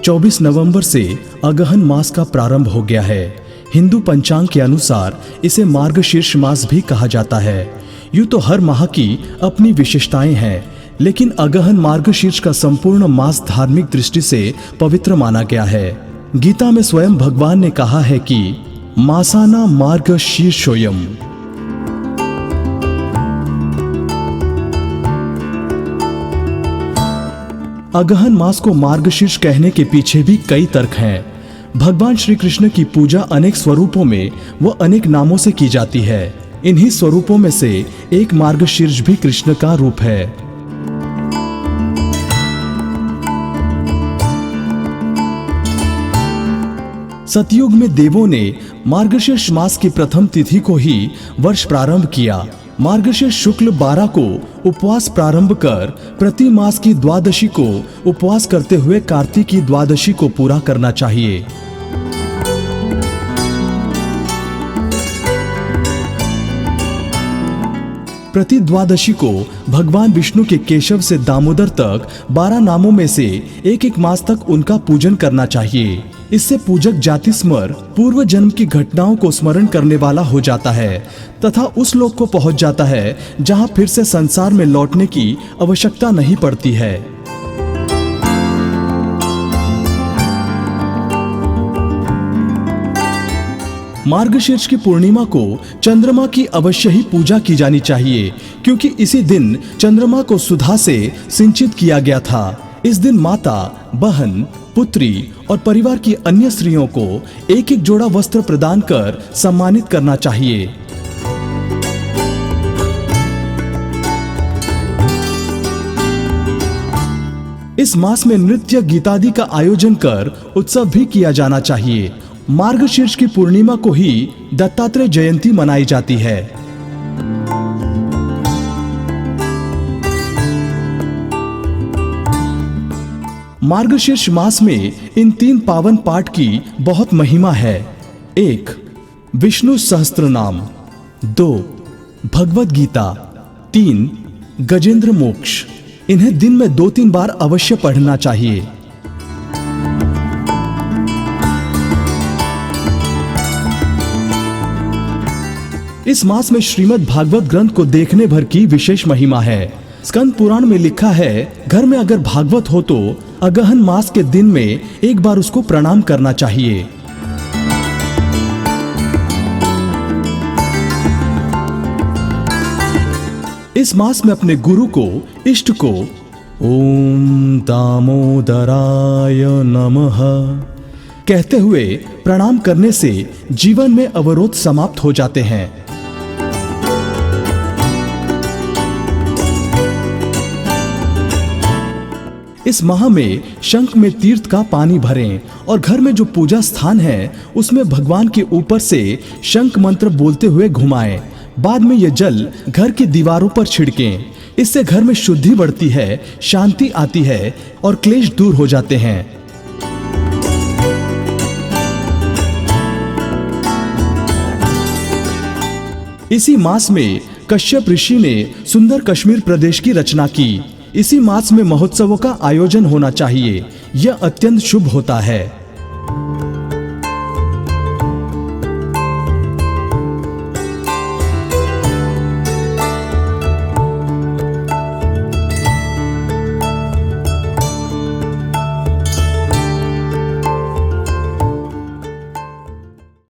24 नवंबर से अगहन मास का प्रारंभ हो गया है। हिंदू पंचांग के अनुसार इसे मार्गशीर्ष मास भी कहा जाता है। यूं तो हर माह की अपनी विशेषताएं हैं, लेकिन अगहन मार्गशीर्ष का संपूर्ण मास धार्मिक दृष्टि से पवित्र माना गया है। गीता में स्वयं भगवान ने कहा है कि मासाना मार्गशीर्षोयम। अगहन मास को मार्गशीर्ष कहने के पीछे भी कई तर्क हैं। भगवान श्री कृष्ण की पूजा अनेक स्वरूपों में व अनेक नामों से की जाती है। इन्हीं स्वरूपों में से एक मार्गशीर्ष भी कृष्ण का रूप है। सतयुग में देवों ने मार्गशीर्ष मास की प्रथम तिथि को ही वर्ष प्रारंभ किया। मार्गशीर्ष शुक्ल 12 को उपवास प्रारंभ कर प्रति मास की द्वादशी को उपवास करते हुए कार्तिक की द्वादशी को पूरा करना चाहिए। प्रति द्वादशी को भगवान विष्णु के केशव से दामोदर तक 12 नामों में से एक एक मास तक उनका पूजन करना चाहिए। इससे पूजक जाति स्मर पूर्व जन्म की घटनाओं को स्मरण करने वाला हो जाता है तथा उस लोक को पहुंच जाता है जहां फिर से संसार में लौटने की आवश्यकता नहीं पड़ती है। मार्गशीर्ष की पूर्णिमा को चंद्रमा की अवश्य ही पूजा की जानी चाहिए, क्योंकि इसी दिन चंद्रमा को सुधा से सिंचित किया गया था। इस दिन माता, बहन, पुत्री और परिवार की अन्य स्त्रियों को एक एक जोड़ा वस्त्र प्रदान कर सम्मानित करना चाहिए। इस मास में नृत्य गीतादि का आयोजन कर उत्सव भी किया जाना चाहिए। मार्गशीर्ष की पूर्णिमा को ही दत्तात्रेय जयंती मनाई जाती है। मार्गशीर्ष मास में इन 3 पावन पाठ की बहुत महिमा है। 1. विष्णु सहस्त्र नाम, 2. भगवद गीता, 3. गजेंद्र मोक्ष। इन्हें दिन में 2-3 बार अवश्य पढ़ना चाहिए। इस मास में श्रीमद् भागवत ग्रंथ को देखने भर की विशेष महिमा है। स्कंद पुराण में लिखा है, घर में अगर भागवत हो तो अगहन मास के दिन में एक बार उसको प्रणाम करना चाहिए। इस मास में अपने गुरु को, इष्ट को ओम दामोदराय नमः कहते हुए प्रणाम करने से जीवन में अवरोध समाप्त हो जाते हैं। इस माह में शंख में तीर्थ का पानी भरें और घर में जो पूजा स्थान है उसमें भगवान के ऊपर से शंख मंत्र बोलते हुए घुमाएं। बाद में यह जल घर की दीवारों पर छिड़कें। इससे घर में शुद्धि बढ़ती है, शांति आती है और क्लेश दूर हो जाते हैं। इसी मास में कश्यप ऋषि ने सुंदर कश्मीर प्रदेश की रचना की। इसी मास में महोत्सवों का आयोजन होना चाहिए। यह अत्यंत शुभ होता है।